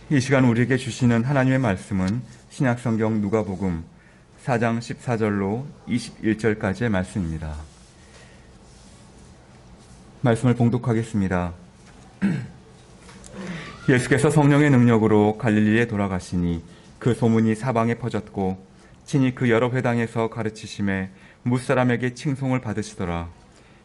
이 시간 우리에게 주시는 하나님의 말씀은 신약성경 누가복음 4장 14절로 21절까지의 말씀입니다. 말씀을 봉독하겠습니다. 예수께서 성령의 능력으로 갈릴리에 돌아가시니 그 소문이 사방에 퍼졌고 친히 그 여러 회당에서 가르치심에 무사람에게 칭송을 받으시더라.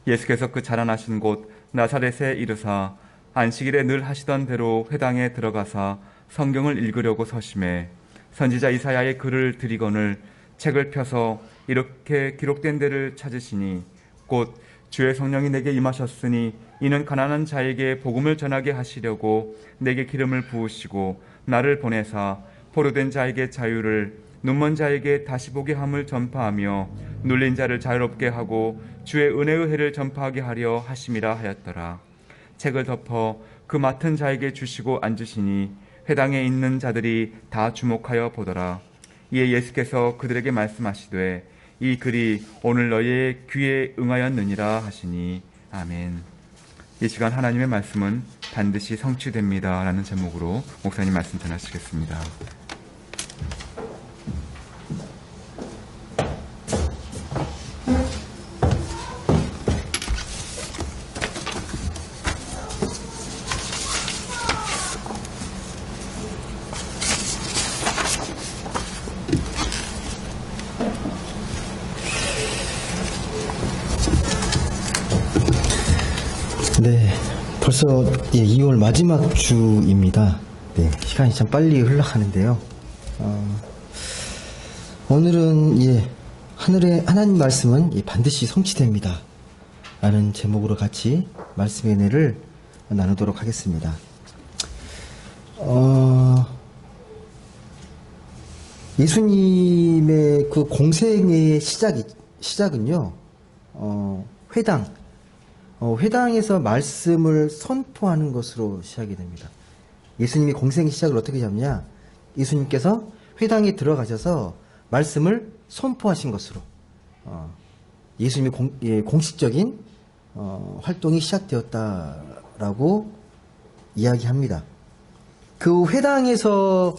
예수께서 그 자라나신 곳 나사렛에 이르사 안식일에 늘 하시던 대로 회당에 들어가사 성경을 읽으려고 서심해 선지자 이사야의 글을 들이거늘 책을 펴서 이렇게 기록된 데를 찾으시니 곧 주의 성령이 내게 임하셨으니 이는 가난한 자에게 복음을 전하게 하시려고 내게 기름을 부으시고 나를 보내사 포로된 자에게 자유를 눈먼 자에게 다시 보게 함을 전파하며 눌린 자를 자유롭게 하고 주의 은혜의 해를 전파하게 하려 하심이라 하였더라. 책을 덮어 그 맡은 자에게 주시고 앉으시니 회당에 있는 자들이 다 주목하여 보더라. 이에 예수께서 그들에게 말씀하시되 이 글이 오늘 너희의 귀에 응하였느니라 하시니 아멘. 이 시간 하나님의 말씀은 반드시 성취됩니다 라는 제목으로 목사님 말씀 전하시겠습니다. 네, 벌써 2월 마지막 주입니다. 네, 시간이 참 빨리 흘러가는데요. 오늘은 하나님 말씀은 반드시 성취됩니다 라는 제목으로 같이 말씀의 은혜를 나누도록 하겠습니다. 예수님의 그 공생의 시작은요, 회당에서 말씀을 선포하는 것으로 시작이 됩니다. 예수님이 공생의 시작을 어떻게 잡냐? 예수님께서 회당에 들어가셔서 말씀을 선포하신 것으로 예수님의 공식적인 활동이 시작되었다라고 이야기합니다. 그 회당에서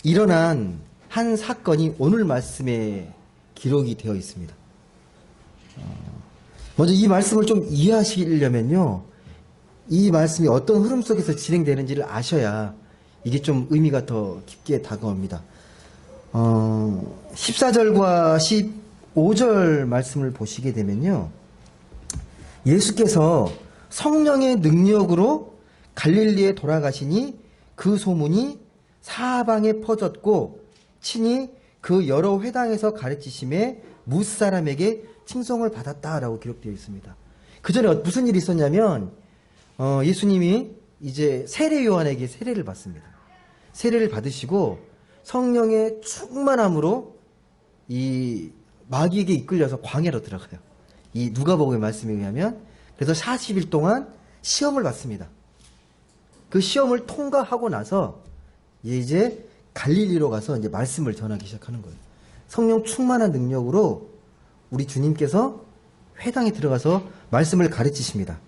일어난 한 사건이 오늘 말씀에 기록이 되어 있습니다. 먼저 이 말씀을 좀 이해하시려면요, 이 말씀이 어떤 흐름 속에서 진행되는지를 아셔야 이게 좀 의미가 더 깊게 다가옵니다. 14절과 15절 말씀을 보시게 되면요, 예수께서 성령의 능력으로 갈릴리에 돌아가시니 그 소문이 사방에 퍼졌고 친히 그 여러 회당에서 가르치심에 무사람에게 칭송을 받았다라고 기록되어 있습니다. 그 전에 무슨 일이 있었냐면 예수님이 이제 세례 요한에게 세례를 받습니다. 세례를 받으시고 성령의 충만함으로 이 마귀에게 이끌려서 광야로 들어가요. 이 누가복음의 말씀에 의하면 그래서 40일 동안 시험을 받습니다. 그 시험을 통과하고 나서 이제 갈릴리로 가서 이제 말씀을 전하기 시작하는 거예요. 성령 충만한 능력으로 우리 주님께서 회당에 들어가서 말씀을 가르치십니다.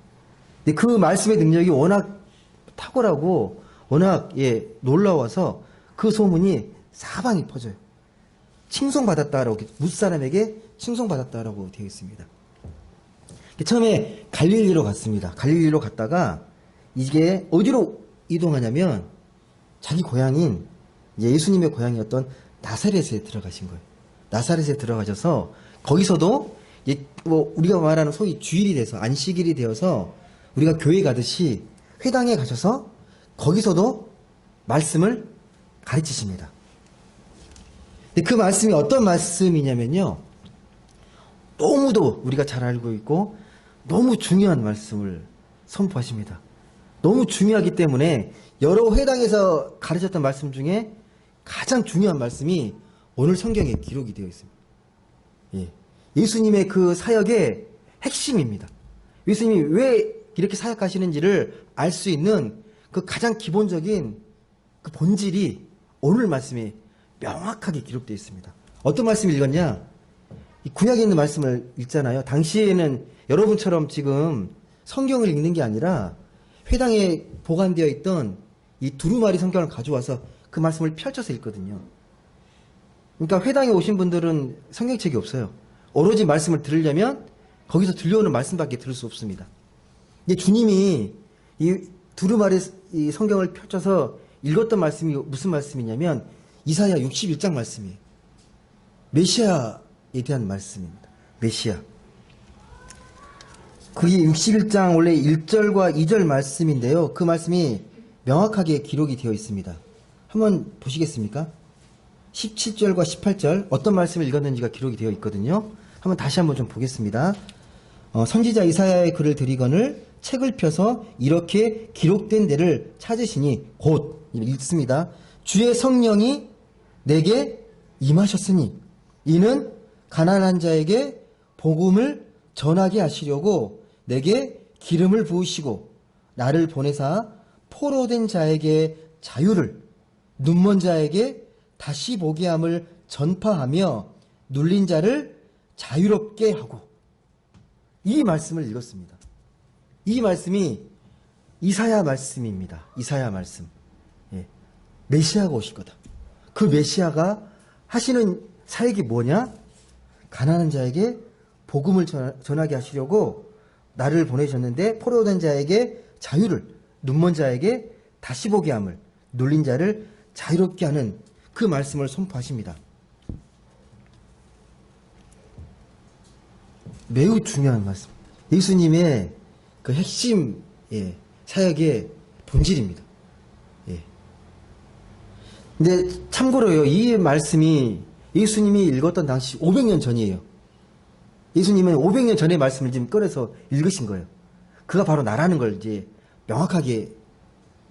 근데 그 말씀의 능력이 워낙 탁월하고 워낙 놀라워서 그 소문이 사방이 퍼져요. 칭송받았다라고, 무사람에게 칭송받았다라고 되어 있습니다. 처음에 갈릴리로 갔습니다. 갈릴리로 갔다가 이게 어디로 이동하냐면 자기 고향인 예수님의 고향이었던 나사렛에 들어가신 거예요. 나사렛에 들어가셔서 거기서도 우리가 말하는 소위 주일이 돼서 안식일이 되어서 우리가 교회 가듯이 회당에 가셔서 거기서도 말씀을 가르치십니다. 근데 그 말씀이 어떤 말씀이냐면요, 너무도 우리가 잘 알고 있고 너무 중요한 말씀을 선포하십니다. 너무 중요하기 때문에 여러 회당에서 가르쳤던 말씀 중에 가장 중요한 말씀이 오늘 성경에 기록이 되어 있습니다. 예수님의 그 사역의 핵심입니다. 예수님이 왜 이렇게 사역하시는지를 알 수 있는 그 가장 기본적인 그 본질이 오늘 말씀에 명확하게 기록되어 있습니다. 어떤 말씀을 읽었냐? 이 구약에 있는 말씀을 읽잖아요. 당시에는 여러분처럼 지금 성경을 읽는 게 아니라 회당에 보관되어 있던 이 두루마리 성경을 가져와서 그 말씀을 펼쳐서 읽거든요. 그러니까 회당에 오신 분들은 성경책이 없어요. 오로지 말씀을 들으려면 거기서 들려오는 말씀밖에 들을 수 없습니다. 이제 주님이 이 두루마리 이 성경을 펼쳐서 읽었던 말씀이 무슨 말씀이냐면 이사야 61장 말씀이에요. 메시아에 대한 말씀입니다. 메시아. 그게 61장 원래 1절과 2절 말씀인데요. 그 말씀이 명확하게 기록이 되어 있습니다. 한번 보시겠습니까? 17절과 18절 어떤 말씀을 읽었는지가 기록이 되어 있거든요. 다시 한번 좀 보겠습니다. 선지자 이사야의 글을 드리거늘 책을 펴서 이렇게 기록된 데를 찾으시니 곧 읽습니다. 주의 성령이 내게 임하셨으니 이는 가난한 자에게 복음을 전하게 하시려고 내게 기름을 부으시고 나를 보내사 포로된 자에게 자유를 눈먼 자에게 다시 보게 함을 전파하며 눌린 자를 자유롭게 하고 이 말씀을 읽었습니다. 이 말씀이 이사야 말씀입니다. 이사야 말씀. 예. 메시아가 오실 거다. 그 메시아가 하시는 사역이 뭐냐? 가난한 자에게 복음을 전하게 하시려고 나를 보내셨는데 포로된 자에게 자유를, 눈먼 자에게 다시 보게 함을, 눌린 자를 자유롭게 하는 그 말씀을 선포하십니다. 매우 중요한 말씀. 예수님의 그 핵심 사역의 본질입니다. 예. 근데 참고로요, 이 말씀이 예수님이 읽었던 당시 500년 전이에요. 예수님은 500년 전의 말씀을 지금 꺼내서 읽으신 거예요. 그가 바로 나라는 걸 이제 명확하게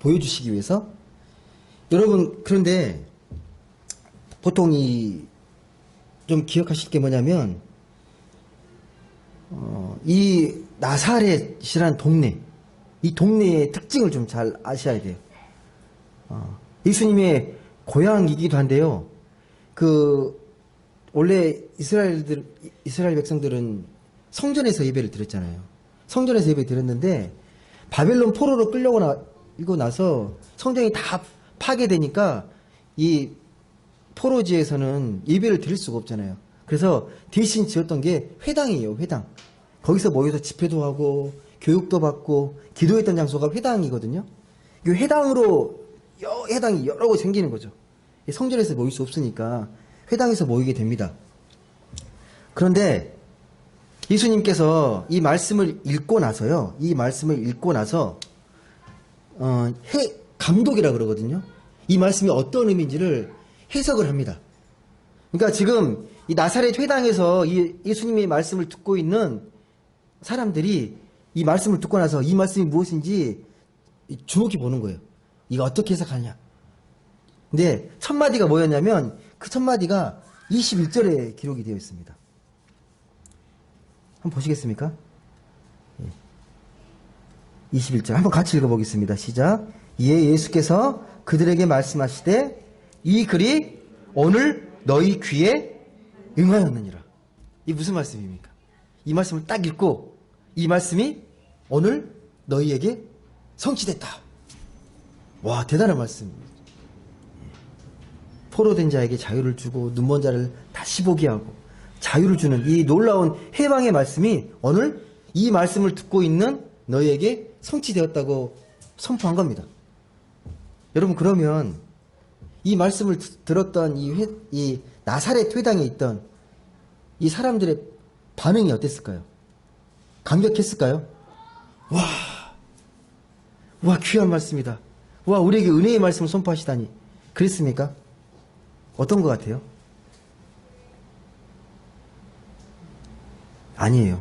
보여주시기 위해서. 여러분, 그런데 보통 좀 기억하실 게 뭐냐면, 이 나사렛이라는 동네, 이 동네의 특징을 좀 잘 아셔야 돼요. 예수님의 고향이기도 한데요. 원래 이스라엘 백성들은 성전에서 예배를 드렸잖아요. 성전에서 예배 드렸는데, 바벨론 포로로 끌려고 나서 성전이 다 파괴되니까 이 포로지에서는 예배를 드릴 수가 없잖아요. 그래서 대신 지었던 게 회당이에요, 회당. 거기서 모여서 집회도 하고, 교육도 받고, 기도했던 장소가 회당이거든요. 이 회당으로, 회당이 여러 곳 생기는 거죠. 성전에서 모일 수 없으니까 회당에서 모이게 됩니다. 그런데 예수님께서 이 말씀을 읽고 나서요, 감독이라 그러거든요. 이 말씀이 어떤 의미인지를 해석을 합니다. 그러니까 지금 이 나사렛 회당에서 이 예수님의 말씀을 듣고 있는 사람들이 이 말씀을 듣고 나서 이 말씀이 무엇인지 주목해 보는 거예요. 이거 어떻게 해석하냐. 근데 첫 마디가 뭐였냐면 그 첫 마디가 21절에 기록이 되어 있습니다. 한번 보시겠습니까? 21절 한번 같이 읽어보겠습니다. 시작. 이에 예수께서 그들에게 말씀하시되 이 글이 오늘 너희 귀에 응하였느니라. 이 무슨 말씀입니까? 이 말씀을 딱 읽고 이 말씀이 오늘 너희에게 성취됐다. 와, 대단한 말씀입니다. 포로된 자에게 자유를 주고 눈먼 자를 다시 보게 하고 자유를 주는 이 놀라운 해방의 말씀이 오늘 이 말씀을 듣고 있는 너희에게 성취되었다고 선포한 겁니다. 여러분, 그러면 이 말씀을 들었던 이 나사렛 회당에 있던 이 사람들의 반응이 어땠을까요? 감격했을까요? 와, 귀한 말씀이다. 와, 우리에게 은혜의 말씀을 선포하시다니. 그랬습니까? 어떤 것 같아요? 아니에요.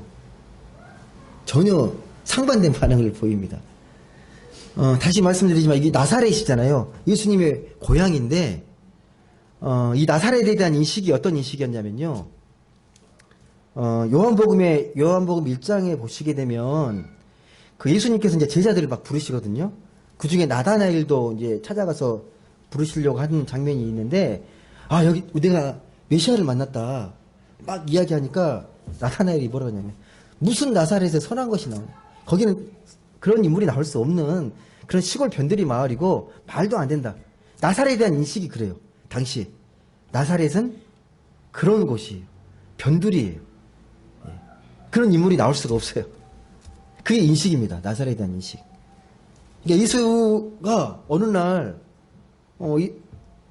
전혀 상반된 반응을 보입니다. 다시 말씀드리지만 이게 나사렛이잖아요. 예수님의 고향인데 이 나사렛에 대한 인식이 어떤 인식이었냐면요. 요한복음 1장에 보시게 되면 그 예수님께서 이제 제자들을 막 부르시거든요. 그 중에 나다나엘도 이제 찾아가서 부르시려고 하는 장면이 있는데, 여기 내가 메시아를 만났다. 막 이야기하니까 나다나엘이 뭐라고 하냐면, 무슨 나사렛에 선한 것이 나오냐. 거기는 그런 인물이 나올 수 없는 그런 시골 변두리 마을이고 말도 안 된다. 나사렛에 대한 인식이 그래요. 당시 나사렛은 그런 곳이에요. 변두리예요. 예. 그런 인물이 나올 수가 없어요. 그게 인식입니다. 나사렛에 대한 인식. 그러니까 예수가 어느 날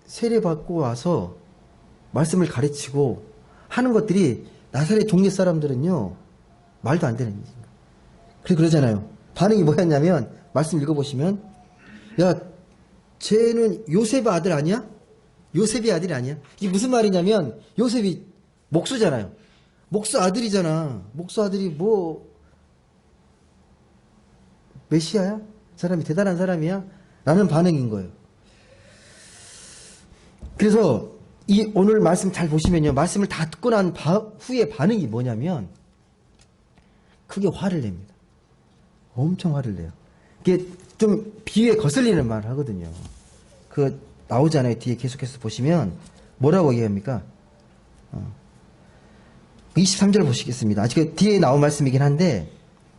세례받고 와서 말씀을 가르치고 하는 것들이 나사렛 동네 사람들은요 말도 안 되는 일입니다. 그래서 그러잖아요. 반응이 뭐였냐면 말씀 읽어보시면 야 쟤는 요셉의 아들 아니야? 요셉의 아들이 아니야? 이게 무슨 말이냐면 요셉이 목수잖아요. 목수 아들이잖아. 목수 아들이 뭐 메시아야? 사람이 대단한 사람이야? 라는 반응인 거예요. 그래서 이 오늘 말씀 잘 보시면요. 말씀을 다 듣고 난 후에 반응이 뭐냐면 크게 화를 냅니다. 엄청 화를 내요. 이게 좀 비유에 거슬리는 말을 하거든요. 그 나오잖아요. 뒤에 계속해서 보시면 뭐라고 얘기합니까? 23절 보시겠습니다. 아직 뒤에 나온 말씀이긴 한데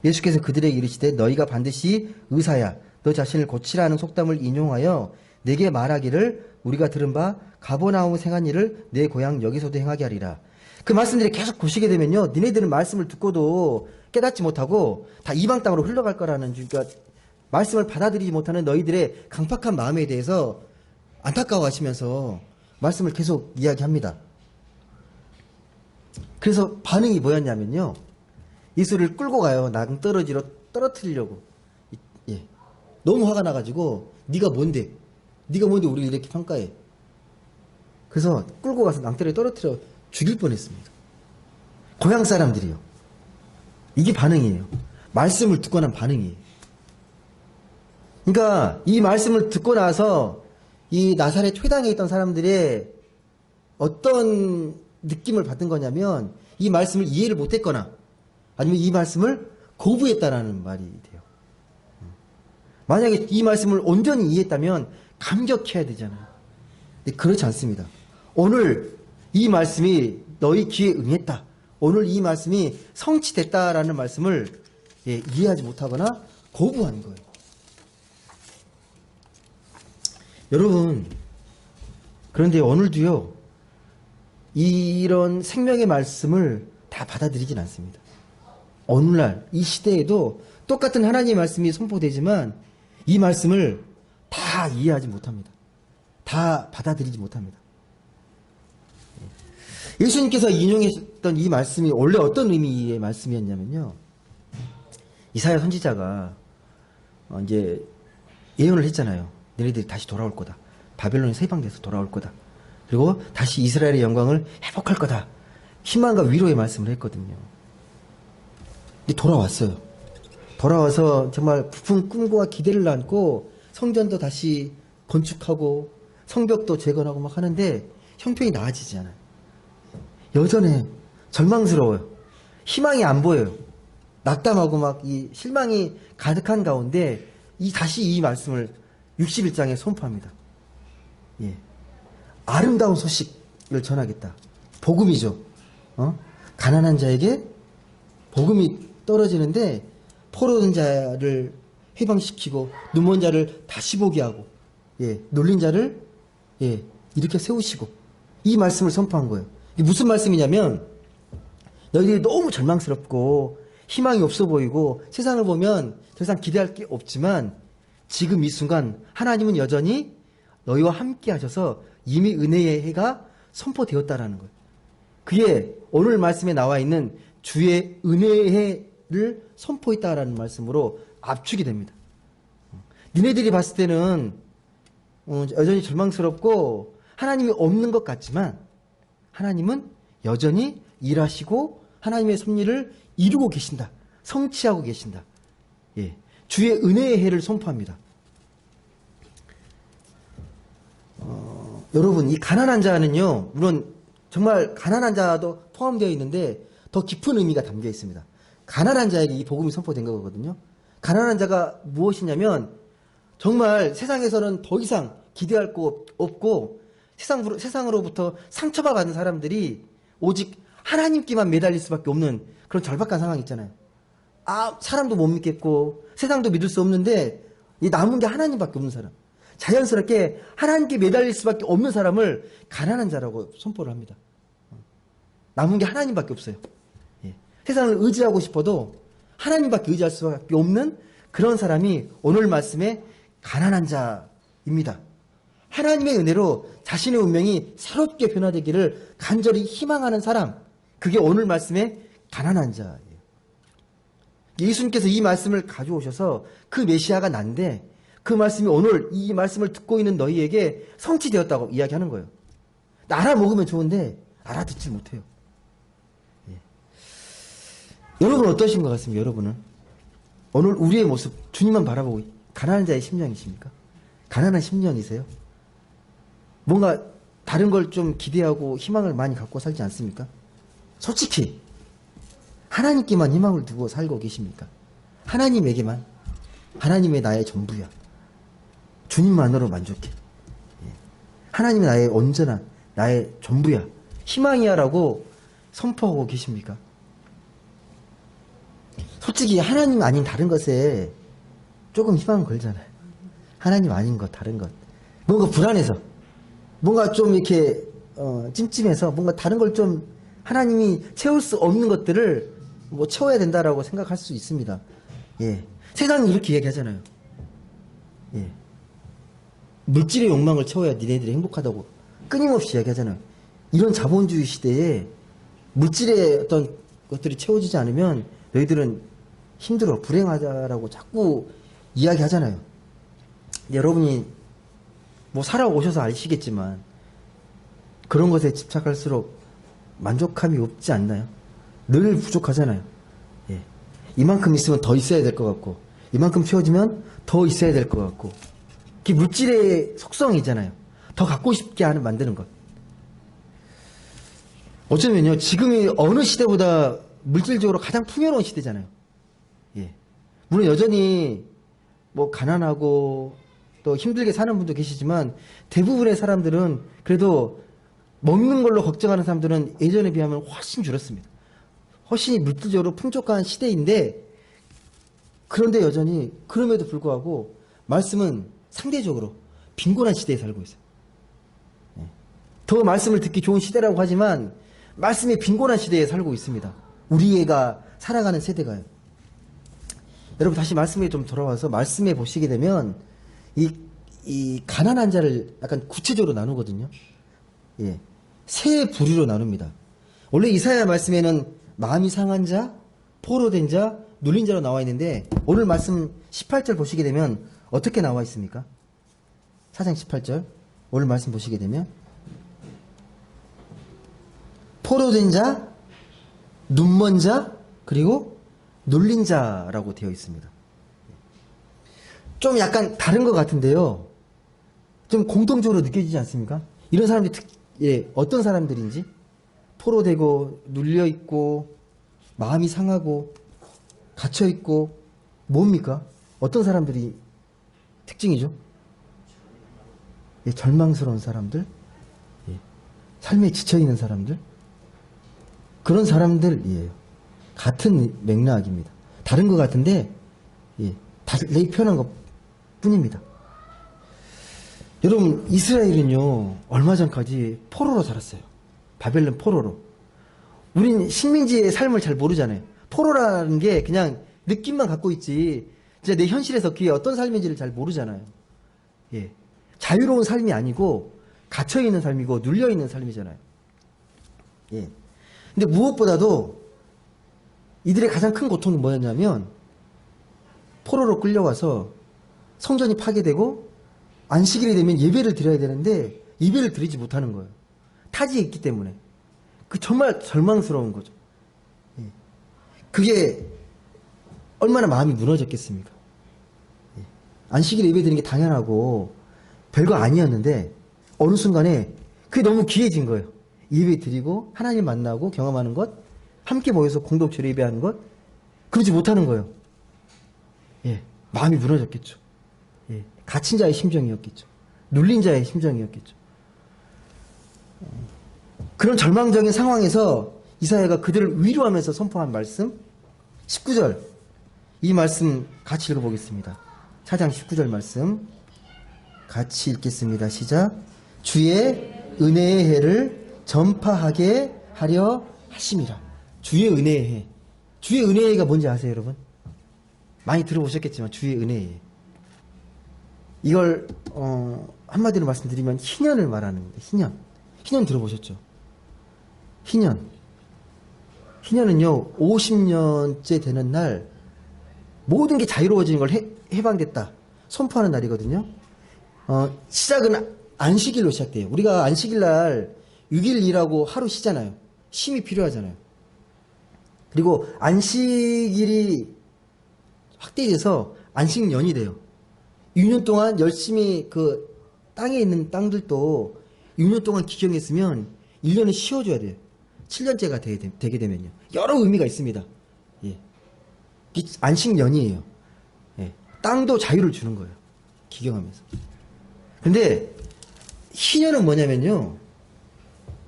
예수께서 그들에게 이르시되 너희가 반드시 의사야 너 자신을 고치라는 속담을 인용하여 내게 말하기를 우리가 들은 바 가버나움 행한 일을 내 고향 여기서도 행하게 하리라. 그 말씀들이 계속 보시게 되면요. 니네들은 말씀을 듣고도 깨닫지 못하고 다 이방 땅으로 흘러갈 거라는 그러니까 말씀을 받아들이지 못하는 너희들의 강팍한 마음에 대해서 안타까워하시면서 말씀을 계속 이야기합니다. 그래서 반응이 뭐였냐면요. 예수를 끌고 가요. 낭떠러지로 떨어뜨리려고. 예. 너무 화가 나가지고 네가 뭔데? 네가 뭔데 우리를 이렇게 평가해? 그래서 끌고 가서 낭떠러지에 떨어뜨려 죽일 뻔했습니다. 고향 사람들이요. 이게 반응이에요. 말씀을 듣고 난 반응이에요. 그러니까 이 말씀을 듣고 나서 이 나사렛 회당에 있던 사람들의 어떤 느낌을 받은 거냐면 이 말씀을 이해를 못했거나 아니면 이 말씀을 거부했다라는 말이 돼요. 만약에 이 말씀을 온전히 이해했다면 감격해야 되잖아요. 근데 그렇지 않습니다. 오늘 이 말씀이 너희 귀에 응했다. 오늘 이 말씀이 성취됐다라는 말씀을 이해하지 못하거나 거부한 거예요. 여러분, 그런데 오늘도요, 이런 생명의 말씀을 다 받아들이진 않습니다. 오늘날 이 시대에도 똑같은 하나님의 말씀이 선포되지만 이 말씀을 다 이해하지 못합니다. 다 받아들이지 못합니다. 예수님께서 인용했던 이 말씀이 원래 어떤 의미의 말씀이었냐면요. 이사야 선지자가 이제 예언을 했잖아요. 너희들이 다시 돌아올 거다. 바벨론에 세방돼서 돌아올 거다. 그리고 다시 이스라엘의 영광을 회복할 거다. 희망과 위로의 말씀을 했거든요. 근데 돌아왔어요. 돌아와서 정말 부푼 꿈과 기대를 안고 성전도 다시 건축하고 성벽도 재건하고 막 하는데 형편이 나아지지 않아요. 여전해. 절망스러워요. 희망이 안 보여요. 낙담하고 막 이 실망이 가득한 가운데 다시 이 말씀을 61장에 선포합니다. 예. 아름다운 소식을 전하겠다. 복음이죠. 가난한 자에게 복음이 떨어지는데 포로된 자를 해방시키고 눈먼 자를 다시 보게 하고 놀린 자를 이렇게 세우시고 이 말씀을 선포한 거예요. 이게 무슨 말씀이냐면 너희들이 너무 절망스럽고 희망이 없어 보이고 세상을 보면 더 이상 기대할 게 없지만 지금 이 순간 하나님은 여전히 너희와 함께 하셔서 이미 은혜의 해가 선포되었다라는 거예요. 그게 오늘 말씀에 나와 있는 주의 은혜의 해를 선포했다라는 말씀으로 압축이 됩니다. 니네들이 봤을 때는 여전히 절망스럽고 하나님이 없는 것 같지만 하나님은 여전히 일하시고 하나님의 섭리를 이루고 계신다. 성취하고 계신다. 예. 주의 은혜의 해를 선포합니다. 여러분, 이 가난한 자는요, 물론 정말 가난한 자도 포함되어 있는데 더 깊은 의미가 담겨 있습니다. 가난한 자에게 이 복음이 선포된 거거든요. 가난한 자가 무엇이냐면 정말 세상에서는 더 이상 기대할 거 없고 세상으로부터 상처받은 사람들이 오직 하나님께만 매달릴 수밖에 없는 그런 절박한 상황이 있잖아요. 사람도 못 믿겠고 세상도 믿을 수 없는데 이 남은 게 하나님밖에 없는 사람. 자연스럽게 하나님께 매달릴 수밖에 없는 사람을 가난한 자라고 선포를 합니다. 남은 게 하나님밖에 없어요. 예. 세상을 의지하고 싶어도 하나님밖에 의지할 수밖에 없는 그런 사람이 오늘 말씀에 가난한 자입니다. 하나님의 은혜로 자신의 운명이 새롭게 변화되기를 간절히 희망하는 사람, 그게 오늘 말씀에 가난한 자예요. 예수님께서 이 말씀을 가져오셔서 그 메시아가 난데 그 말씀이 오늘 이 말씀을 듣고 있는 너희에게 성취되었다고 이야기하는 거예요. 알아먹으면 좋은데 알아듣지 못해요. 예. 여러분 어떠신 것 같습니까? 여러분은 오늘 우리의 모습 주님만 바라보고 가난한 자의 심령이십니까? 가난한 심령이세요? 뭔가 다른 걸 좀 기대하고 희망을 많이 갖고 살지 않습니까? 솔직히 하나님께만 희망을 두고 살고 계십니까? 하나님에게만, 하나님의 나의 전부야. 주님만으로 만족해. 하나님이 나의 온전한 나의 전부야. 희망이야라고 선포하고 계십니까? 솔직히 하나님 아닌 다른 것에 조금 희망 걸잖아요. 하나님 아닌 것, 다른 것. 뭔가 불안해서, 뭔가 좀 이렇게 찜찜해서 뭔가 다른 걸 좀 하나님이 채울 수 없는 것들을 뭐 채워야 된다라고 생각할 수 있습니다. 예. 세상이 이렇게 얘기하잖아요. 예. 물질의 욕망을 채워야 니네들이 행복하다고 끊임없이 이야기하잖아요. 이런 자본주의 시대에 물질의 어떤 것들이 채워지지 않으면 너희들은 힘들어, 불행하다라고 자꾸 이야기하잖아요. 여러분이 뭐 살아오셔서 아시겠지만 그런 것에 집착할수록 만족감이 없지 않나요? 늘 부족하잖아요. 예. 이만큼 있으면 더 있어야 될 것 같고 이만큼 채워지면 더 있어야 될 것 같고 그게 물질의 속성이잖아요. 더 갖고 싶게 하는 만드는 것. 어쩌면요 지금이 어느 시대보다 물질적으로 가장 풍요로운 시대잖아요. 예. 물론 여전히 뭐 가난하고 또 힘들게 사는 분도 계시지만 대부분의 사람들은 그래도 먹는 걸로 걱정하는 사람들은 예전에 비하면 훨씬 줄었습니다. 훨씬 물질적으로 풍족한 시대인데 그런데 여전히 그럼에도 불구하고 말씀은 상대적으로 빈곤한 시대에 살고 있어요. 더 말씀을 듣기 좋은 시대라고 하지만 말씀이 빈곤한 시대에 살고 있습니다. 우리 애가 살아가는 세대가요. 여러분 다시 말씀에 좀 돌아와서 말씀에 보시게 되면 이 가난한 자를 약간 구체적으로 나누거든요. 예. 세 부류로 나눕니다. 원래 이사야 말씀에는 마음이 상한 자, 포로된 자, 눌린 자로 나와 있는데 오늘 말씀 18절 보시게 되면 어떻게 나와 있습니까? 4장 18절 오늘 말씀 보시게 되면 포로된 자, 눈먼 자, 그리고 눌린 자라고 되어 있습니다. 좀 약간 다른 것 같은데요. 좀 공통적으로 느껴지지 않습니까? 이런 사람들이 어떤 사람들인지 포로되고 눌려있고 마음이 상하고 갇혀있고 뭡니까? 어떤 사람들이 특징이죠? 예, 절망스러운 사람들, 예, 삶에 지쳐있는 사람들, 그런 사람들이에요. 같은 맥락입니다. 다른 것 같은데 예, 달리 표현한 것 뿐입니다. 여러분 이스라엘은요 얼마 전까지 포로로 살았어요. 바벨론 포로로. 우린 식민지의 삶을 잘 모르잖아요. 포로라는 게 그냥 느낌만 갖고 있지 진짜 내 현실에서 그게 어떤 삶인지를 잘 모르잖아요. 예, 자유로운 삶이 아니고 갇혀있는 삶이고 눌려있는 삶이잖아요. 예. 근데 무엇보다도 이들의 가장 큰 고통이 뭐였냐면 포로로 끌려와서 성전이 파괴되고 안식일이 되면 예배를 드려야 되는데 예배를 드리지 못하는 거예요. 타지에 있기 때문에. 그 정말 절망스러운 거죠. 예. 그게 얼마나 마음이 무너졌겠습니까? 예. 안식일 예배 드리는 게 당연하고 별거 아니었는데 어느 순간에 그게 너무 귀해진 거예요. 예배 드리고 하나님 만나고 경험하는 것, 함께 모여서 공동체로 예배하는 것, 그러지 못하는 거예요. 예, 마음이 무너졌겠죠. 예, 갇힌 자의 심정이었겠죠. 눌린 자의 심정이었겠죠. 그런 절망적인 상황에서 이사야가 그들을 위로하면서 선포한 말씀 19절 이 말씀 같이 읽어보겠습니다. 4장 19절 말씀 같이 읽겠습니다. 시작. 주의 은혜의 해를 전파하게 하려 하심이라. 주의 은혜의 해. 주의 은혜의 해가 뭔지 아세요, 여러분? 많이 들어보셨겠지만 주의 은혜의 해. 이걸 한마디로 말씀드리면 희년을 말하는 겁니다. 희년. 희년 들어보셨죠? 희년. 희년은요, 50년째 되는 날 모든 게 자유로워지는 걸 해방됐다 선포하는 날이거든요. 시작은 안식일로 시작돼요. 우리가 안식일 날 6일 일하고 하루 쉬잖아요. 쉼이 필요하잖아요. 그리고 안식일이 확대돼서 안식년이 돼요. 6년 동안 열심히 그 땅에 있는 땅들도 6년 동안 기경했으면 1년은 쉬어줘야 돼요. 7년째가 되게 되면요. 여러 의미가 있습니다. 예. 안식년이에요. 예. 땅도 자유를 주는 거예요. 기경하면서. 근데 희년은 뭐냐면요.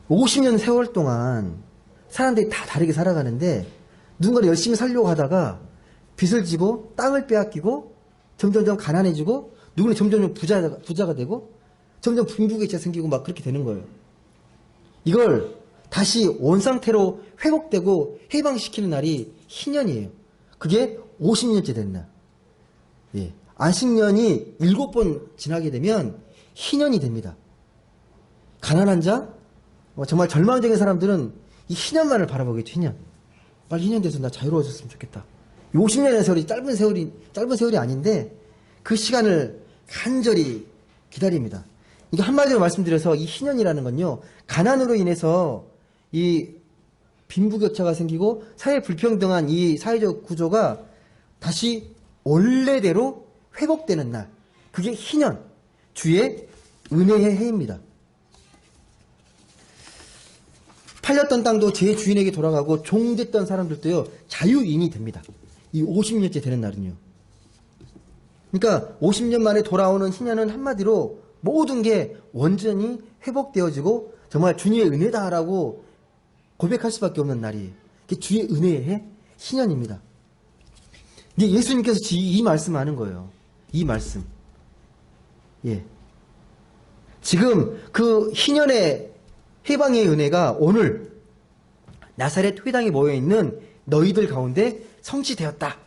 50년 세월 동안 사람들이 다 다르게 살아가는데 누군가를 열심히 살려고 하다가 빚을 지고 땅을 빼앗기고 점점점 가난해지고 누구는 점점 부자가 되고 점점 빈부격차 생기고 막 그렇게 되는 거예요. 이걸 다시 원상태로 회복되고 해방시키는 날이 희년이에요. 그게 50년째 된 날. 예. 안식년이 7번 지나게 되면 희년이 됩니다. 가난한 자, 정말 절망적인 사람들은 이 희년만을 바라보겠죠. 희년. 빨리 희년 돼서 나 자유로워졌으면 좋겠다. 50년의 세월이 짧은 세월이 아닌데 그 시간을 간절히 기다립니다. 이거 한마디로 말씀드려서 이 희년이라는 건요, 가난으로 인해서 이 빈부격차가 생기고 사회 불평등한 이 사회적 구조가 다시 원래대로 회복되는 날. 그게 희년, 주의 은혜의 해입니다. 팔렸던 땅도 제 주인에게 돌아가고 종됐던 사람들도요, 자유인이 됩니다. 이 50년째 되는 날은요. 그러니까 50년 만에 돌아오는 희년은 한마디로 모든 게 완전히 회복되어지고 정말 주님의 은혜다라고 고백할 수밖에 없는 날이에요. 그게 주의 은혜의 해, 희년입니다. 근데 예수님께서 이 말씀 하는 거예요. 이 말씀. 예. 지금 그 희년의 해방의 은혜가 오늘 나사렛 회당에 모여있는 너희들 가운데 성취되었다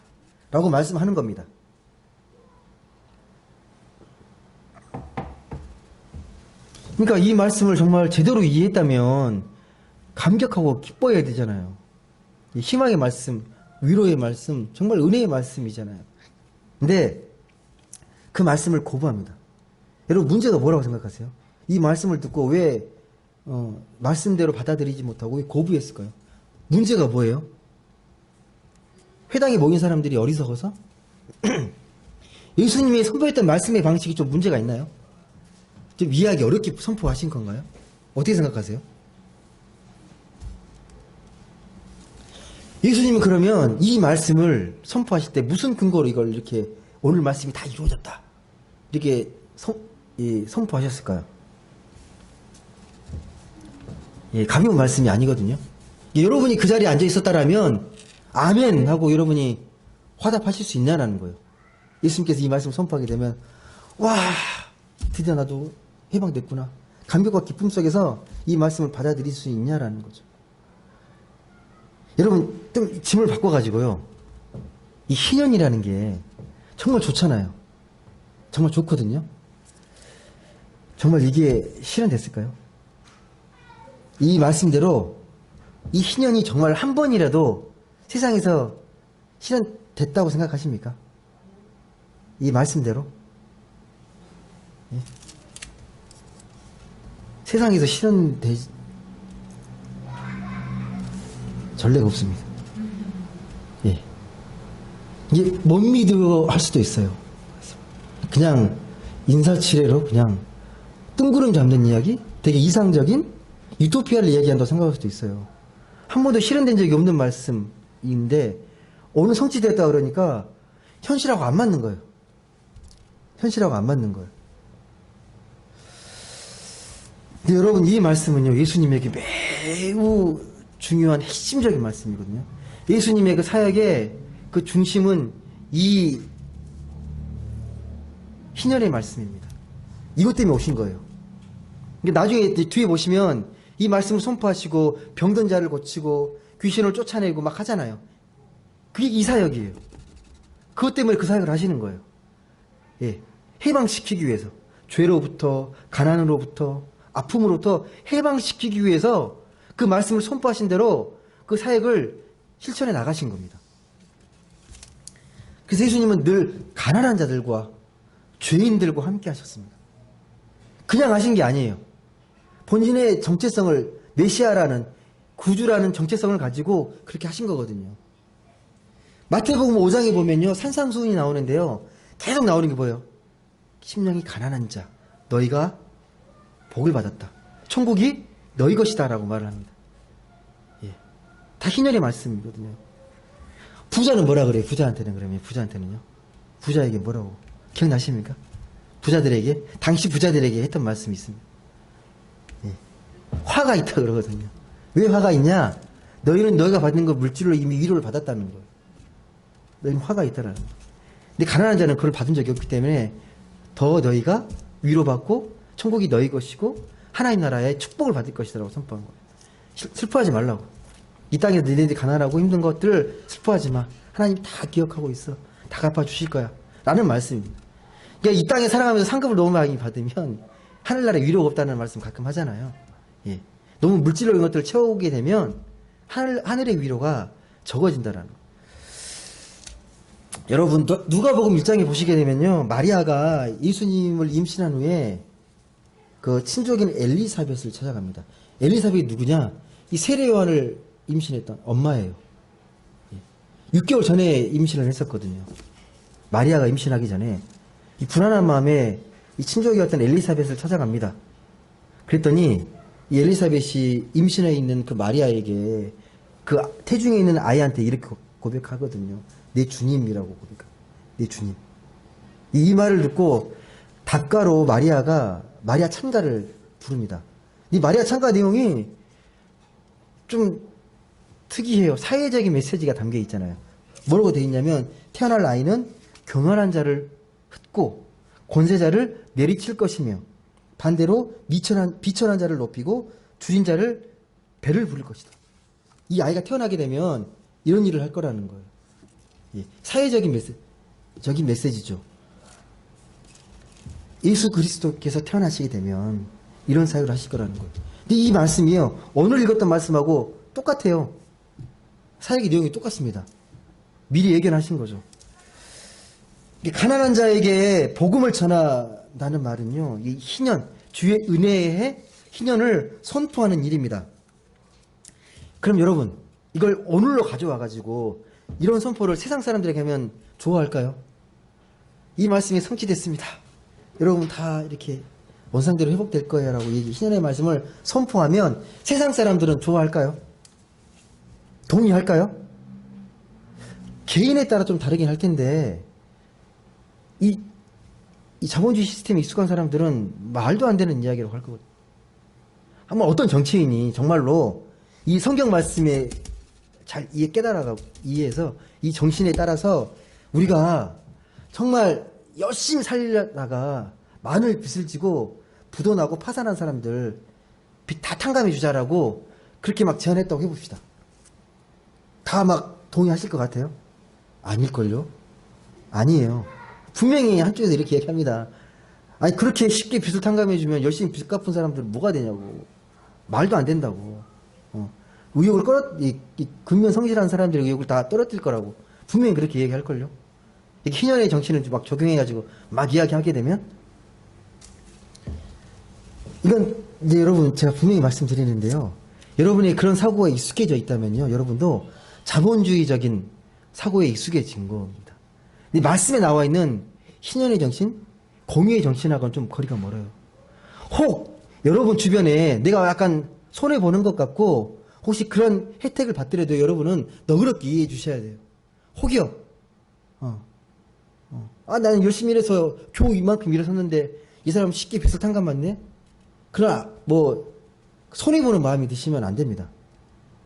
라고 말씀하는 겁니다. 그러니까 이 말씀을 정말 제대로 이해했다면 감격하고 기뻐해야 되잖아요. 희망의 말씀, 위로의 말씀, 정말 은혜의 말씀이잖아요. 근데 그 말씀을 거부합니다. 여러분, 문제가 뭐라고 생각하세요? 이 말씀을 듣고 왜 말씀대로 받아들이지 못하고 왜 거부했을까요? 문제가 뭐예요? 회당에 모인 사람들이 어리석어서? 예수님이 선포했던 말씀의 방식이 좀 문제가 있나요? 좀 이해하기 어렵게 선포하신 건가요? 어떻게 생각하세요? 예수님은 그러면 이 말씀을 선포하실 때 무슨 근거로 이걸 이렇게 오늘 말씀이 다 이루어졌다 이렇게 선포하셨을까요? 예, 가벼운 말씀이 아니거든요. 여러분이 그 자리에 앉아 있었다라면 아멘 하고 여러분이 화답하실 수 있냐라는 거예요. 예수님께서 이 말씀을 선포하게 되면 와, 드디어 나도 해방됐구나. 감격과 기쁨 속에서 이 말씀을 받아들일 수 있냐라는 거죠. 여러분, 좀 짐을 바꿔가지고요. 이 희년이라는 게 정말 좋잖아요. 정말 좋거든요. 정말 이게 실현됐을까요? 이 말씀대로 이 희년이 정말 한 번이라도 세상에서 실현됐다고 생각하십니까? 이 말씀대로? 예? 세상에서 실현되지 전례가 없습니다. 예. 이게 못 믿어 할 수도 있어요. 그냥 인사치레로 그냥 뜬구름 잡는 이야기? 되게 이상적인 유토피아를 이야기한다고 생각할 수도 있어요. 한 번도 실현된 적이 없는 말씀인데 오늘 성취됐다 그러니까 현실하고 안 맞는 거예요. 현실하고 안 맞는 거예요. 근데 여러분, 이 말씀은요, 예수님에게 매우 중요한 핵심적인 말씀이거든요. 예수님의 그 사역의 그 중심은 이 희년의 말씀입니다. 이것 때문에 오신 거예요. 그러니까 나중에 뒤에 보시면 이 말씀을 선포하시고 병든 자를 고치고 귀신을 쫓아내고 막 하잖아요. 그게 이 사역이에요. 그것 때문에 그 사역을 하시는 거예요. 예, 해방시키기 위해서, 죄로부터, 가난으로부터, 아픔으로부터 해방시키기 위해서 그 말씀을 선포하신 대로 그 사역을 실천해 나가신 겁니다. 그래서 예수님은 늘 가난한 자들과 죄인들과 함께 하셨습니다. 그냥 하신 게 아니에요. 본인의 정체성을, 메시아라는, 구주라는 정체성을 가지고 그렇게 하신 거거든요. 마태복음 5장에 보면요, 산상수훈이 나오는데요, 계속 나오는 게 뭐예요? 심령이 가난한 자, 너희가 복을 받았다. 천국이 너희 것이다 라고 말을 합니다. 예. 다 희년의 말씀이거든요. 부자는 뭐라 그래요? 부자한테는 그러면, 부자한테는요? 부자에게 뭐라고? 기억나십니까? 부자들에게, 당시 부자들에게 했던 말씀이 있습니다. 예. 화가 있다 그러거든요. 왜 화가 있냐? 너희는 너희가 받는 거 물질로 이미 위로를 받았다는 거예요. 너희는 화가 있다라는 거예요. 근데 가난한 자는 그걸 받은 적이 없기 때문에 더 너희가 위로받고 천국이 너희 것이고 하나님 나라의 축복을 받을 것이라고 선포한 거예요. 슬퍼하지 말라고. 이 땅에서 너희들이 가난하고 힘든 것들을 슬퍼하지 마. 하나님 다 기억하고 있어. 다 갚아주실 거야. 라는 말씀입니다. 그러니까 이 땅에 살아가면서 상급을 너무 많이 받으면 하늘나라에 위로가 없다는 말씀 가끔 하잖아요. 예. 너무 물질로 이런 것들을 채우게 되면 하늘의 위로가 적어진다라는 거. 여러분, 누가복음 1장에 보시게 되면요, 마리아가 예수님을 임신한 후에 그 친족인 엘리사벳을 찾아갑니다. 엘리사벳이 누구냐? 이 세례 요한을 임신했던 엄마예요. 6개월 전에 임신을 했었거든요. 마리아가 임신하기 전에 이 불안한 마음에 이 친족이었던 엘리사벳을 찾아갑니다. 그랬더니 이 엘리사벳이 임신해 있는 그 마리아에게 그 태중에 있는 아이한테 이렇게 고백하거든요. 내 주님이라고 고백합니다. 내 주님. 이 말을 듣고 답가로 마리아 찬가를 부릅니다. 이 마리아 찬가 내용이 좀 특이해요. 사회적인 메시지가 담겨 있잖아요. 뭐라고 되어 있냐면 태어날 아이는 교만한 자를 흩고 권세자를 내리칠 것이며 반대로 비천한 자를 높이고 줄인 자를 배를 부를 것이다. 이 아이가 태어나게 되면 이런 일을 할 거라는 거예요. 예, 사회적인 메시지죠. 예수 그리스도께서 태어나시게 되면 이런 사역을 하실 거라는 거예요. 근데 이 말씀이요, 오늘 읽었던 말씀하고 똑같아요. 사역의 내용이 똑같습니다. 미리 예견하신 거죠. 가난한 자에게 복음을 전한다는 말은요, 이 희년, 주의 은혜의 희년을 선포하는 일입니다. 그럼 여러분, 이걸 오늘로 가져와가지고 이런 선포를 세상 사람들에게 하면 좋아할까요? 이 말씀이 성취됐습니다. 여러분 다 이렇게 원상대로 회복될 거예요 라고 희년의 말씀을 선포하면 세상 사람들은 좋아할까요? 동의할까요? 개인에 따라 좀 다르긴 할 텐데 이 자본주의 시스템에 익숙한 사람들은 말도 안 되는 이야기라고 할 거거든요. 한번 어떤 정치인이 정말로 이 성경 말씀에 잘 깨달아가고 이해해서 이 정신에 따라서 우리가 정말 열심히 살려다가 많은 빚을 지고 부도나고 파산한 사람들 빚 다 탕감해 주자라고 그렇게 막 제안했다고 해봅시다. 다 막 동의하실 것 같아요? 아닐걸요? 아니에요. 분명히 한쪽에서 이렇게 얘기합니다. 아니 그렇게 쉽게 빚을 탕감해 주면 열심히 빚 갚은 사람들은 뭐가 되냐고. 말도 안 된다고. 의욕을 근면 성실한 사람들의 의욕을 다 떨어뜨릴 거라고 분명히 그렇게 얘기할걸요. 희년의 정치는 막 적용해가지고 막 이야기하게 되면 이건 이제 여러분 제가 분명히 말씀드리는데요. 여러분이 그런 사고에 익숙해져 있다면요, 여러분도 자본주의적인 사고에 익숙해진 겁니다. 이 말씀에 나와 있는 희년의 정신, 공의의 정신하고는 좀 거리가 멀어요. 혹 여러분 주변에 내가 약간 손해 보는 것 같고 혹시 그런 혜택을 받더라도 여러분은 너그럽게 이해해 주셔야 돼요. 혹이요. 나는 열심히 일해서 겨우 이만큼 일해섰는데 이 사람 쉽게 빚을 탕감받네? 그러나 뭐 손해보는 마음이 드시면 안 됩니다.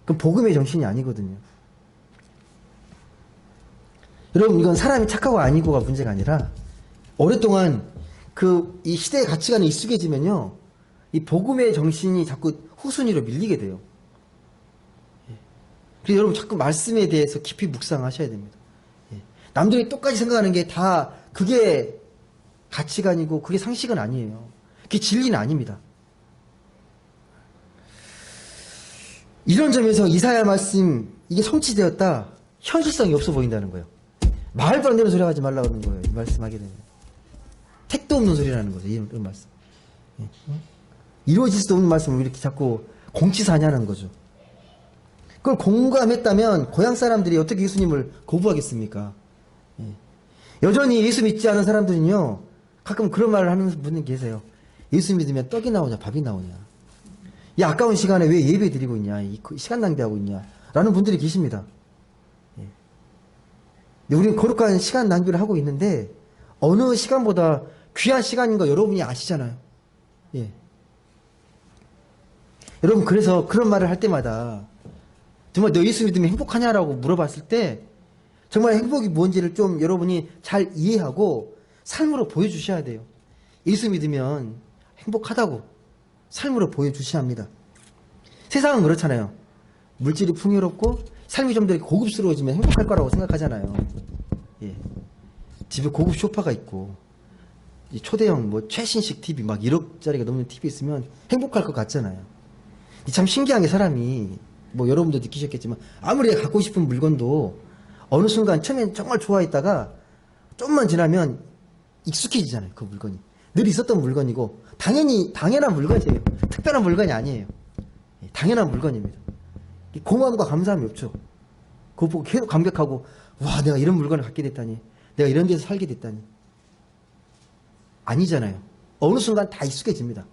그럼 복음의 정신이 아니거든요. 여러분 이건 사람이 착하고 아니고가 문제가 아니라 오랫동안 이 시대의 가치관에 익숙해지면요, 이 복음의 정신이 자꾸 후순위로 밀리게 돼요. 예. 그래서 여러분 자꾸 말씀에 대해서 깊이 묵상하셔야 됩니다. 예. 남들이 똑같이 생각하는 게 다 그게 가치관이고 그게 상식은 아니에요. 그게 진리는 아닙니다. 이런 점에서 이사야 말씀 이게 성취되었다, 현실성이 없어 보인다는 거예요. 말도 안 되는 소리 하지 말라고 하는 거예요. 이 말씀하게 되면 택도 없는 소리라는 거죠. 이런 말씀. 예. 이루어질 수도 없는 말씀을 이렇게 자꾸 공치사냐는 거죠. 그걸 공감했다면 고향 사람들이 어떻게 예수님을 거부하겠습니까? 예. 여전히 예수 믿지 않은 사람들은요, 가끔 그런 말을 하는 분이 계세요. 예수 믿으면 떡이 나오냐 밥이 나오냐, 이 아까운 시간에 왜 예배 드리고 있냐, 이 시간 낭비하고 있냐 라는 분들이 계십니다. 예. 우리는 거룩한 시간 낭비를 하고 있는데 어느 시간보다 귀한 시간인 거 여러분이 아시잖아요. 예. 여러분, 그래서 그런 말을 할 때마다 정말 너 예수 믿으면 행복하냐라고 물어봤을 때 정말 행복이 뭔지를 좀 여러분이 잘 이해하고 삶으로 보여주셔야 돼요. 예수 믿으면 행복하다고 삶으로 보여주셔야 합니다. 세상은 그렇잖아요. 물질이 풍요롭고 삶이 좀 더 고급스러워지면 행복할 거라고 생각하잖아요. 예. 집에 고급 소파가 있고 초대형 최신식 TV 막 1억짜리가 넘는 TV 있으면 행복할 것 같잖아요. 참 신기한 게 사람이 여러분도 느끼셨겠지만 아무리 갖고 싶은 물건도 어느 순간 처음엔 정말 좋아했다가 좀만 지나면 익숙해지잖아요. 그 물건이 늘 있었던 물건이고 당연한 물건이에요. 특별한 물건이 아니에요. 당연한 물건입니다. 고마움과 감사함이 없죠. 그거 보고 계속 감격하고, 와, 내가 이런 물건을 갖게 됐다니, 내가 이런 데서 살게 됐다니. 아니잖아요. 어느 순간 다 익숙해집니다.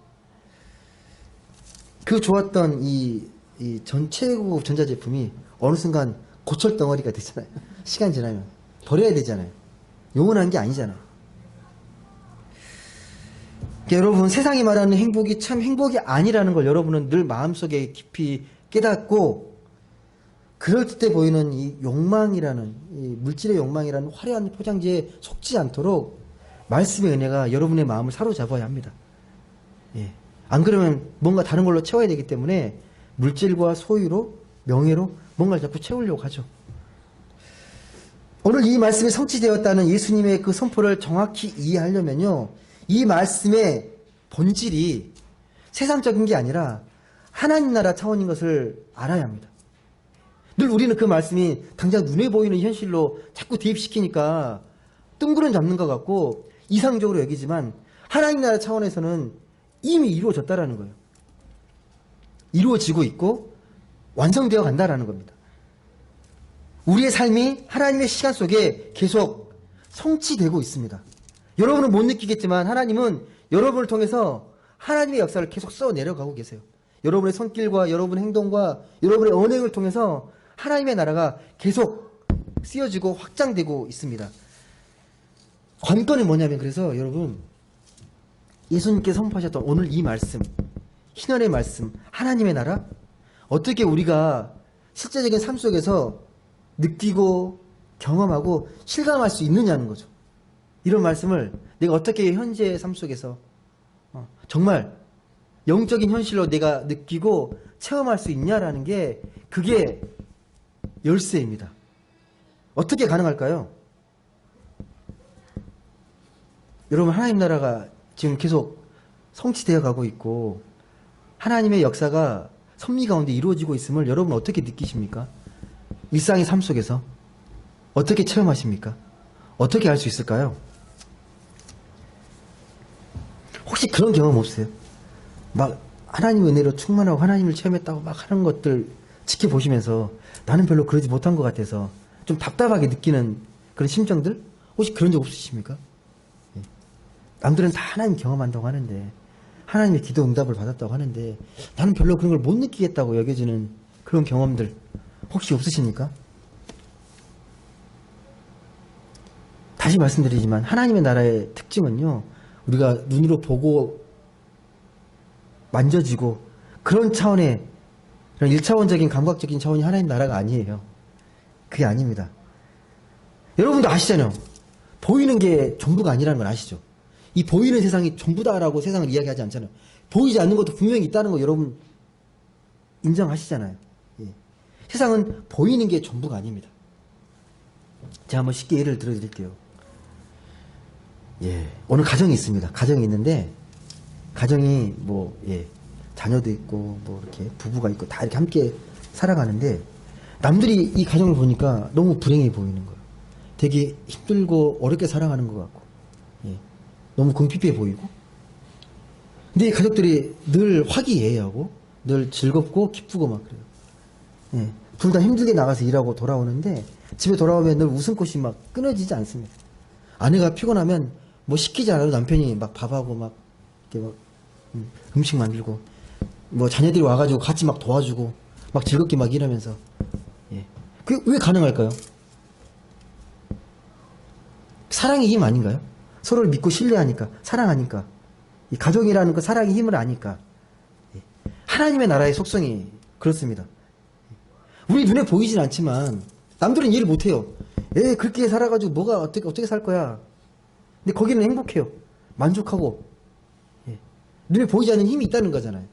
그 좋았던 이 최고급 전자제품이 어느 순간 고철덩어리가 되잖아요. 시간 지나면 버려야 되잖아요. 영원한 게 아니잖아요. 여러분, 세상이 말하는 행복이 참 행복이 아니라는 걸 여러분은 늘 마음속에 깊이 깨닫고, 그럴 때 보이는 이 욕망이라는, 이 물질의 욕망이라는 화려한 포장지에 속지 않도록 말씀의 은혜가 여러분의 마음을 사로잡아야 합니다. 예. 안 그러면 뭔가 다른 걸로 채워야 되기 때문에 물질과 소유로, 명예로 뭔가를 자꾸 채우려고 하죠. 오늘 이 말씀이 성취되었다는 예수님의 그 선포를 정확히 이해하려면요, 이 말씀의 본질이 세상적인 게 아니라 하나님 나라 차원인 것을 알아야 합니다. 늘 우리는 그 말씀이 당장 눈에 보이는 현실로 자꾸 대입시키니까 뜬구름 잡는 것 같고 이상적으로 여기지만 하나님 나라 차원에서는 이미 이루어졌다라는 거예요. 이루어지고 있고 완성되어 간다라는 겁니다. 우리의 삶이 하나님의 시간 속에 계속 성취되고 있습니다. 여러분은 못 느끼겠지만 하나님은 여러분을 통해서 하나님의 역사를 계속 써 내려가고 계세요. 여러분의 손길과 여러분의 행동과 여러분의 언행을 통해서 하나님의 나라가 계속 쓰여지고 확장되고 있습니다. 관건이 뭐냐면, 그래서 여러분, 예수님께서 선포하셨던 오늘 이 말씀, 희년의 말씀, 하나님의 나라, 어떻게 우리가 실제적인 삶 속에서 느끼고 경험하고 실감할 수 있느냐는 거죠. 이런 말씀을 내가 어떻게 현재의 삶 속에서 정말 영적인 현실로 내가 느끼고 체험할 수 있냐라는 게, 그게 열쇠입니다. 어떻게 가능할까요? 여러분, 하나님 나라가 지금 계속 성취되어 가고 있고 하나님의 역사가 섭리 가운데 이루어지고 있음을 여러분 어떻게 느끼십니까? 일상의 삶 속에서 어떻게 체험하십니까? 어떻게 알 수 있을까요? 혹시 그런 경험 없어요? 막 하나님의 은혜로 충만하고 하나님을 체험했다고 막 하는 것들 지켜보시면서 나는 별로 그러지 못한 것 같아서 좀 답답하게 느끼는 그런 심정들? 혹시 그런 적 없으십니까? 예. 남들은 다 하나님 경험한다고 하는데, 하나님의 기도 응답을 받았다고 하는데 나는 별로 그런 걸 못 느끼겠다고 여겨지는 그런 경험들 혹시 없으십니까? 다시 말씀드리지만 하나님의 나라의 특징은요, 우리가 눈으로 보고 만져지고 그런 차원의 그런 1차원적인 감각적인 차원이 하나님 나라가 아니에요. 그게 아닙니다. 여러분도 아시잖아요. 보이는 게 전부가 아니라는 걸 아시죠? 이 보이는 세상이 전부다라고 세상을 이야기하지 않잖아요. 보이지 않는 것도 분명히 있다는 거 여러분 인정하시잖아요. 예. 세상은 보이는 게 전부가 아닙니다. 제가 한번 쉽게 예를 들어드릴게요. 예. 오늘 가정이 있습니다. 가정이 있는데, 가정이 자녀도 있고, 이렇게 부부가 있고, 다 이렇게 함께 살아가는데, 남들이 이 가정을 보니까 너무 불행해 보이는 거예요. 되게 힘들고 어렵게 살아가는 것 같고, 예. 너무 궁핍해 보이고. 근데 이 가족들이 늘 화기애애하고, 늘 즐겁고 기쁘고 막 그래요. 예. 둘 다 힘들게 나가서 일하고 돌아오는데, 집에 돌아오면 늘 웃음꽃이 막 끊어지지 않습니다. 아내가 피곤하면 뭐 시키지 않아도 남편이 막 밥하고 막 이렇게 막 음식 만들고 뭐 자녀들이 와가지고 같이 막 도와주고 막 즐겁게 막 일하면서. 예. 그게 왜 가능할까요? 사랑의 힘 아닌가요? 서로를 믿고 신뢰하니까, 사랑하니까, 이 가족이라는 그 사랑의 힘을 아니까. 예. 하나님의 나라의 속성이 그렇습니다. 우리 눈에 보이진 않지만 남들은 이해를 못해요. 그렇게 살아가지고 뭐가 어떻게 살 거야. 근데 거기는 행복해요. 만족하고. 예. 눈에 보이지 않는 힘이 있다는 거잖아요.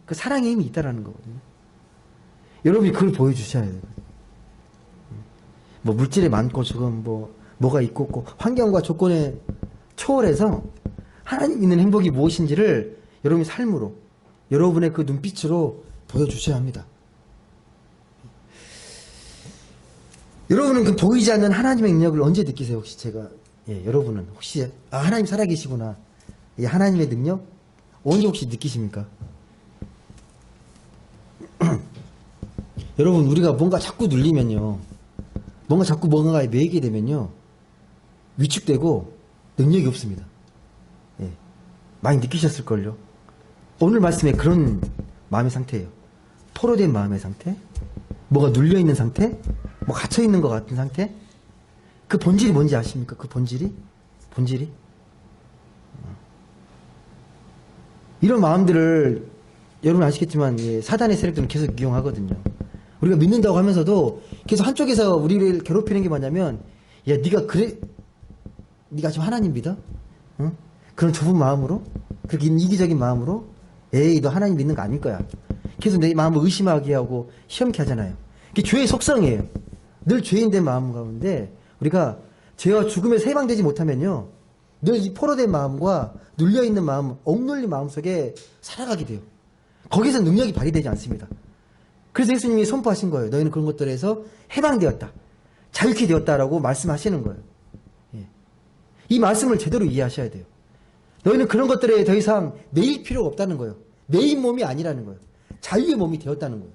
그 사랑의 힘이 있다는 거거든요. 여러분이 그걸 보여주셔야 돼요. 뭐 물질에 많고 지금 뭐가 있고 없고 환경과 조건에 초월해서 하나님 있는 행복이 무엇인지를 여러분의 삶으로, 여러분의 그 눈빛으로 보여주셔야 합니다. 여러분은 그 보이지 않는 하나님의 능력을 언제 느끼세요? 혹시 여러분은 혹시 하나님 살아계시구나, 이 하나님의 능력 언제 혹시 느끼십니까? 여러분, 우리가 뭔가 자꾸 눌리면요, 뭔가에 매이게 되면요, 위축되고 능력이 없습니다. 예. 많이 느끼셨을걸요. 오늘 말씀에 그런 마음의 상태예요. 포로된 마음의 상태, 뭐가 눌려있는 상태, 뭐 갇혀있는 것 같은 상태. 그 본질이 뭔지 아십니까? 그 본질이? 이런 마음들을 여러분 아시겠지만, 사단의 세력들은 계속 이용하거든요. 우리가 믿는다고 하면서도 계속 한쪽에서 우리를 괴롭히는 게 뭐냐면, 야, 네가 지금 하나님 믿어? 응? 그런 좁은 마음으로, 그렇게 이기적인 마음으로, 너 하나님 믿는 거 아닐 거야. 계속 내 마음을 의심하게 하고 시험케 하잖아요. 그게 죄의 속성이에요. 늘 죄인된 마음 가운데 우리가 죄와 죽음에서 해방되지 못하면요, 늘 이 포로된 마음과 눌려있는 마음, 억눌린 마음 속에 살아가게 돼요. 거기서 능력이 발휘되지 않습니다. 그래서 예수님이 선포하신 거예요. 너희는 그런 것들에서 해방되었다, 자유케 되었다라고 말씀하시는 거예요. 예. 이 말씀을 제대로 이해하셔야 돼요. 너희는 그런 것들에 더 이상 매일 필요가 없다는 거예요. 매인 몸이 아니라는 거예요. 자유의 몸이 되었다는 거예요.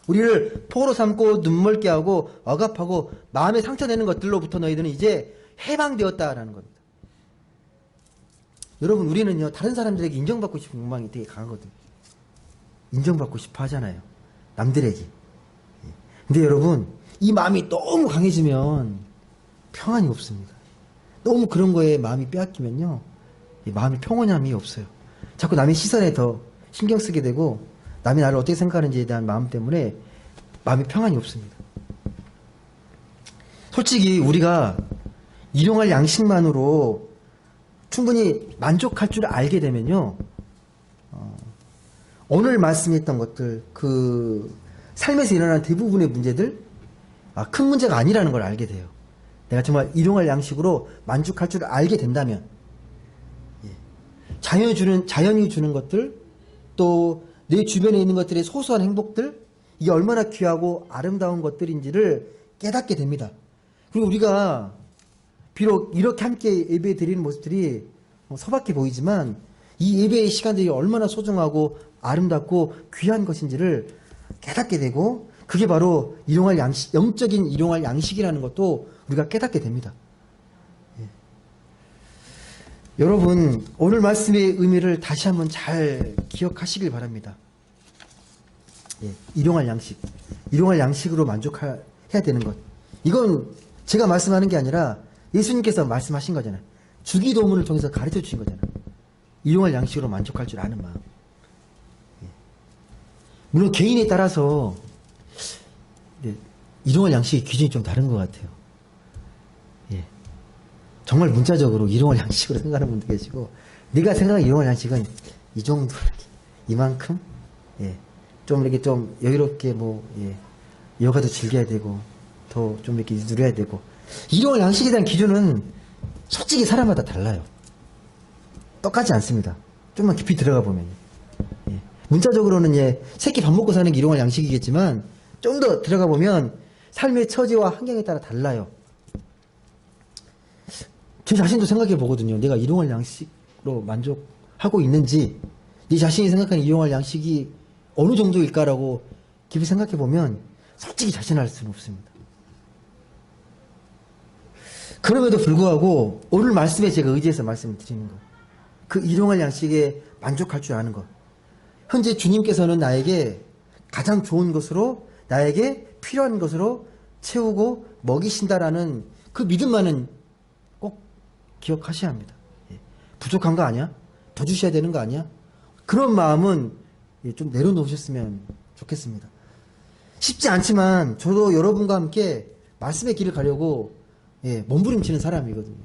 우리를 포로 삼고 눈멀게 하고 억압하고 마음에 상처내는 것들로부터 너희들은 이제 해방되었다라는 겁니다. 여러분, 우리는요, 다른 사람들에게 인정받고 싶은 욕망이 되게 강하거든요. 인정받고 싶어 하잖아요, 남들에게. 근데 여러분, 이 마음이 너무 강해지면 평안이 없습니다. 너무 그런 거에 마음이 빼앗기면요, 이 마음이 평온함이 없어요. 자꾸 남의 시선에 더 신경 쓰게 되고, 남이 나를 어떻게 생각하는지에 대한 마음 때문에 마음이 평안이 없습니다. 솔직히 우리가 일용할 양식만으로 충분히 만족할 줄 알게 되면요, 오늘 말씀했던 것들, 그 삶에서 일어나는 대부분의 문제들, 큰 문제가 아니라는 걸 알게 돼요. 내가 정말 일용할 양식으로 만족할 줄 알게 된다면, 자연이 주는 것들, 또 내 주변에 있는 것들의 소소한 행복들, 이게 얼마나 귀하고 아름다운 것들인지를 깨닫게 됩니다. 그리고 우리가 비록 이렇게 함께 예배 드리는 모습들이 소박해 보이지만, 이 예배의 시간들이 얼마나 소중하고 아름답고 귀한 것인지를 깨닫게 되고, 그게 바로 일용할 양식, 영적인 일용할 양식이라는 것도 우리가 깨닫게 됩니다. 여러분, 오늘 말씀의 의미를 다시 한번 잘 기억하시길 바랍니다. 일용할 양식, 일용할 양식으로 만족해야 되는 것, 이건 제가 말씀하는 게 아니라 예수님께서 말씀하신 거잖아요. 주기도문을 통해서 가르쳐 주신 거잖아요. 일용할 양식으로 만족할 줄 아는 마음. 물론 개인에 따라서 일용할 양식의 기준이 좀 다른 것 같아요. 정말 문자적으로 일용할 양식으로 생각하는 분도 계시고, 내가 생각하는 일용할 양식은 이 정도, 이만큼, 예, 좀 이렇게 좀 여유롭게 뭐, 예, 여가도 즐겨야 되고, 더 좀 이렇게 누려야 되고, 일용할 양식에 대한 기준은 솔직히 사람마다 달라요. 똑같지 않습니다. 좀만 깊이 들어가 보면. 예. 문자적으로는 예, 새끼 밥 먹고 사는 게 일용할 양식이겠지만, 좀 더 들어가 보면 삶의 처지와 환경에 따라 달라요. 제 자신도 생각해 보거든요. 내가 일용할 양식으로 만족하고 있는지, 네 자신이 생각하는 일용할 양식이 어느 정도일까라고 깊이 생각해 보면 솔직히 자신할 수는 없습니다. 그럼에도 불구하고 오늘 말씀에 제가 의지해서 말씀을 드리는 것, 그 일용할 양식에 만족할 줄 아는 것, 현재 주님께서는 나에게 가장 좋은 것으로, 나에게 필요한 것으로 채우고 먹이신다라는 그 믿음만은 꼭 기억하셔야 합니다. 예. 부족한 거 아니야? 더 주셔야 되는 거 아니야? 그런 마음은 좀 내려놓으셨으면 좋겠습니다. 쉽지 않지만 저도 여러분과 함께 말씀의 길을 가려고 예, 몸부림치는 사람이거든요.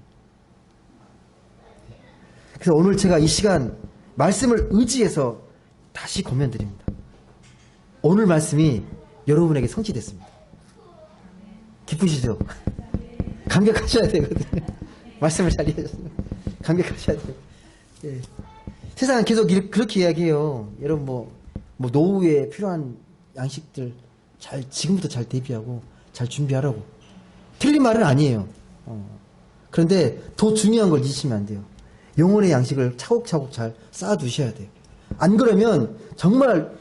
그래서 오늘 제가 이 시간 말씀을 의지해서 다시 권면드립니다. 오늘 말씀이 여러분에게 성취됐습니다. 기쁘시죠? 감격하셔야 되거든요. 말씀을 잘 이해하셨어요. 감격하셔야 돼요. 예. 세상은 계속 그렇게 이야기해요. 여러분 뭐 노후에 필요한 양식들 지금부터 잘 대비하고 잘 준비하라고. 틀린 말은 아니에요. 그런데 더 중요한 걸 잊으시면 안 돼요. 영혼의 양식을 차곡차곡 잘 쌓아두셔야 돼요. 안 그러면 정말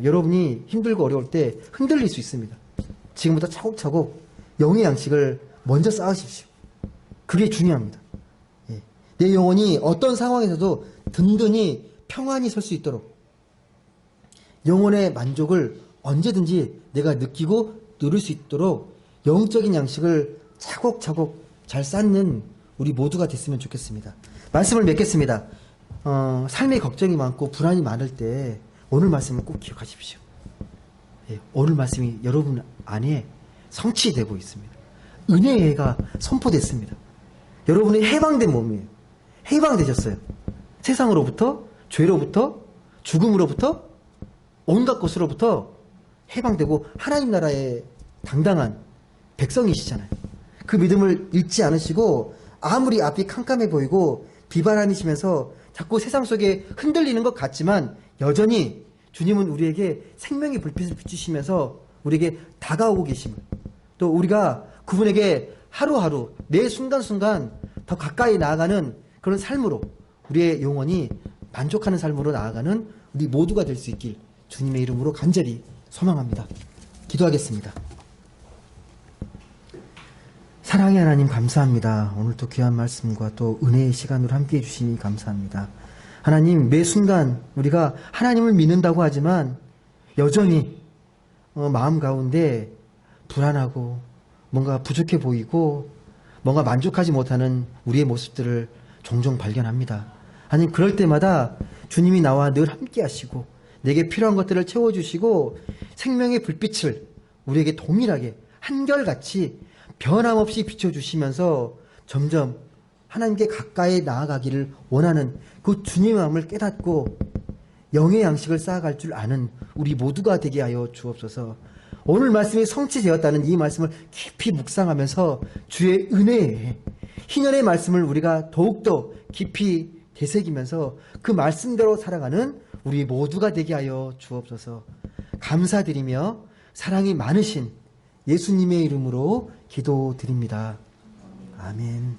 여러분이 힘들고 어려울 때 흔들릴 수 있습니다. 지금부터 차곡차곡 영의 양식을 먼저 쌓으십시오. 그게 중요합니다. 예. 내 영혼이 어떤 상황에서도 든든히 평안히 설 수 있도록 영혼의 만족을 언제든지 내가 느끼고 누릴 수 있도록 영적인 양식을 차곡차곡 잘 쌓는 우리 모두가 됐으면 좋겠습니다. 말씀을 맺겠습니다. 삶의 걱정이 많고 불안이 많을 때 오늘 말씀을 꼭 기억하십시오. 예, 오늘 말씀이 여러분 안에 성취되고 있습니다. 은혜가 선포됐습니다. 여러분이 해방된 몸이에요. 해방되셨어요. 세상으로부터, 죄로부터, 죽음으로부터, 온갖 것으로부터 해방되고 하나님 나라의 당당한 백성이시잖아요. 그 믿음을 잃지 않으시고 아무리 앞이 캄캄해 보이고 비바람이시면서 자꾸 세상 속에 흔들리는 것 같지만 여전히 주님은 우리에게 생명의 불빛을 비추시면서 우리에게 다가오고 계심을, 또 우리가 그분에게 하루하루 매 순간순간 더 가까이 나아가는 그런 삶으로 우리의 영혼이 만족하는 삶으로 나아가는 우리 모두가 될 수 있길 주님의 이름으로 간절히 소망합니다. 기도하겠습니다. 사랑의 하나님 감사합니다. 오늘도 귀한 말씀과 또 은혜의 시간으로 함께해 주시니 감사합니다. 하나님, 매 순간 우리가 하나님을 믿는다고 하지만 여전히 마음 가운데 불안하고 뭔가 부족해 보이고 뭔가 만족하지 못하는 우리의 모습들을 종종 발견합니다. 하나님, 그럴 때마다 주님이 나와 늘 함께 하시고 내게 필요한 것들을 채워주시고 생명의 불빛을 우리에게 동일하게 한결같이 변함없이 비춰주시면서 점점 하나님께 가까이 나아가기를 원하는 그 주님의 마음을 깨닫고 영의 양식을 쌓아갈 줄 아는 우리 모두가 되게 하여 주옵소서. 오늘 말씀이 성취되었다는 이 말씀을 깊이 묵상하면서 주의 은혜에 희년의 말씀을 우리가 더욱더 깊이 되새기면서 그 말씀대로 살아가는 우리 모두가 되게 하여 주옵소서. 감사드리며 사랑이 많으신 예수님의 이름으로 기도드립니다. 아멘.